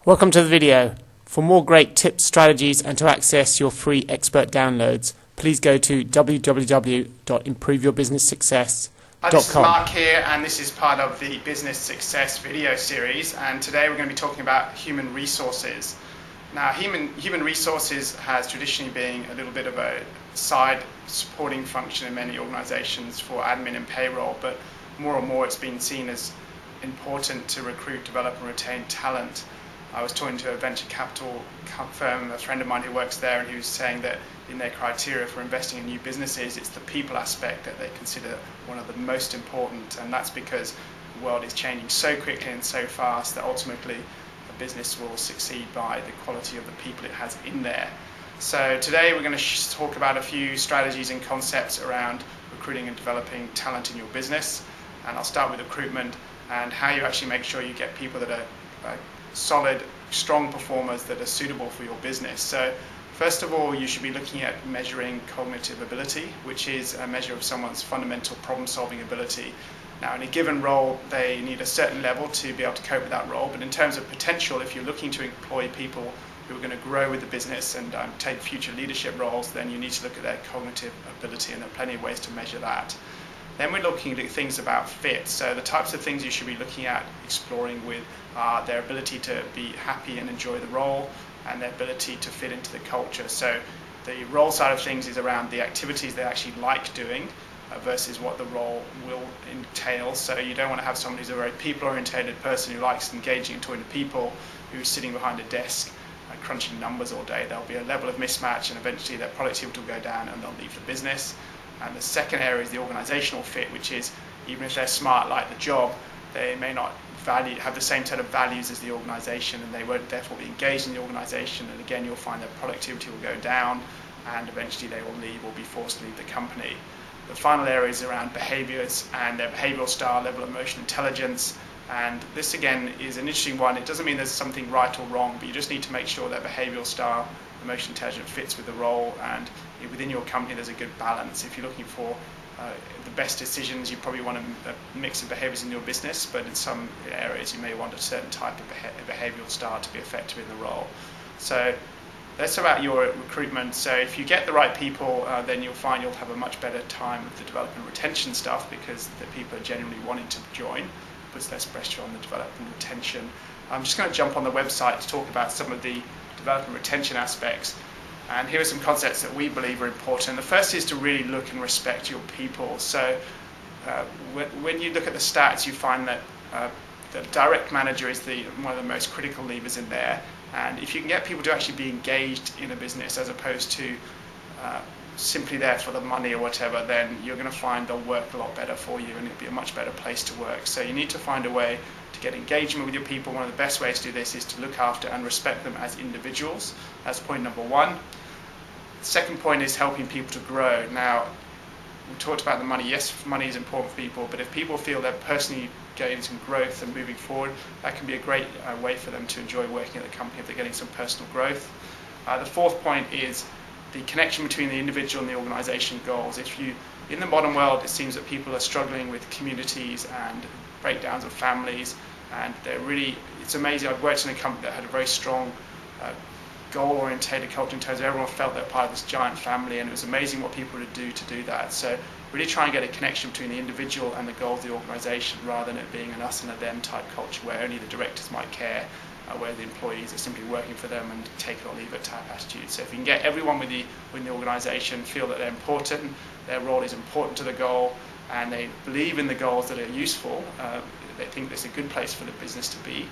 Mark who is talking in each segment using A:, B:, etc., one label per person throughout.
A: Welcome to the video. For more great tips, strategies and to access your free expert downloads, please go to www.improveyourbusinesssuccess.com.
B: This is Mark here, and this is part of the Business Success video series, and today we're going to be talking about human resources. Now, human resources has traditionally been a little bit of a side supporting function in many organizations for admin and payroll, but more and more it's been seen as important to recruit, develop and retain talent. I was talking to a venture capital firm, a friend of mine who works there, and he was saying that in their criteria for investing in new businesses, it's the people aspect that they consider one of the most important, and that's because the world is changing so quickly and so fast that ultimately a business will succeed by the quality of the people it has in there. So today we're going to talk about a few strategies and concepts around recruiting and developing talent in your business, and I'll start with recruitment and how you actually make sure you get people that are solid, strong performers that are suitable for your business. So first of all, you should be looking at measuring cognitive ability, which is a measure of someone's fundamental problem-solving ability. Now, in a given role, they need a certain level to be able to cope with that role, but in terms of potential, if you're looking to employ people who are going to grow with the business and take future leadership roles, then you need to look at their cognitive ability, and there are plenty of ways to measure that. Then we're looking at things about fit. So the types of things you should be looking at exploring with are their ability to be happy and enjoy the role, and their ability to fit into the culture. So the role side of things is around the activities they actually like doing versus what the role will entail. So you don't want to have someone who's a very people-oriented person who likes engaging and talking to people, who's sitting behind a desk crunching numbers all day. There'll be a level of mismatch, and eventually their productivity will go down and they'll leave the business. And the second area is the organizational fit, which is even if they're smart, like the job, they may not have the same set of values as the organization, and they won't therefore be engaged in the organization. And again, you'll find that productivity will go down, and eventually they will leave or be forced to leave the company. The final area is around behaviors and their behavioral style, level of emotional intelligence. And this again is an interesting one. It doesn't mean there's something right or wrong, but you just need to make sure that behavioral style, emotional intelligence fits with the role, and within your company there's a good balance. If you're looking for the best decisions, you probably want a mix of behaviors in your business, but in some areas you may want a certain type of behavioral style to be effective in the role. So that's about your recruitment. So if you get the right people, then you'll find you'll have a much better time with the development and retention stuff, because the people are genuinely wanting to join. It puts less pressure on the development and retention. I'm just going to jump on the website to talk about some of the development and retention aspects. And here are some concepts that we believe are important. The first is to really look and respect your people. So when you look at the stats, you find that the direct manager is one of the most critical levers in there. And if you can get people to actually be engaged in a business as opposed to simply there for the money or whatever, then you're going to find they'll work a lot better for you, and it'll be a much better place to work. So you need to find a way to get engagement with your people. One of the best ways to do this is to look after and respect them as individuals. That's point number one. The second point is helping people to grow. Now, we talked about the money. Yes, money is important for people, but if people feel they're personally getting some growth and moving forward, that can be a great way for them to enjoy working at the company if they're getting some personal growth. The fourth point is the connection between the individual and the organization goals. In the modern world, it seems that people are struggling with communities and breakdowns of families, and it's amazing. I've worked in a company that had a very strong goal-orientated culture in terms of everyone felt they're part of this giant family, and it was amazing what people would do to do that. So really try and get a connection between the individual and the goals of the organization, rather than it being an us and a them type culture where only the directors might care, where the employees are simply working for them and take it or leave it type attitude. So if you can get everyone within the organization feel that they're important, their role is important to the goal, and they believe in the goals that are useful, they think there's a good place for the business to be,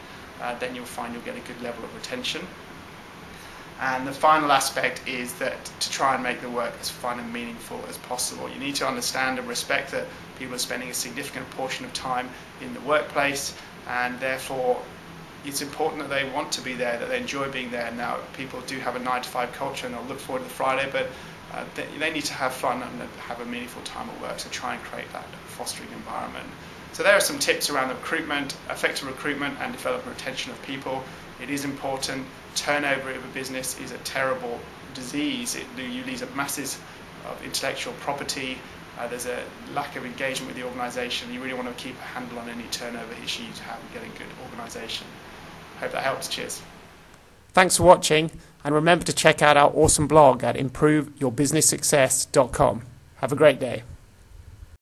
B: then you'll find you'll get a good level of retention. And the final aspect is that to try and make the work as fun and meaningful as possible. You need to understand and respect that people are spending a significant portion of time in the workplace, and therefore it's important that they want to be there, that they enjoy being there. Now, people do have a 9-to-5 culture and they'll look forward to the Friday, but they need to have fun and have a meaningful time at work, so try and create that fostering environment. So there are some tips around recruitment, effective recruitment and development retention of people. It is important. Turnover of a business is a terrible disease. You lose a masses of intellectual property. There's a lack of engagement with the organisation. You really want to keep a handle on any turnover issues you have and get a good organisation. Hope that helps. Cheers.
A: Thanks for watching, and remember to check out our awesome blog at improveyourbusinesssuccess.com. Have a great day.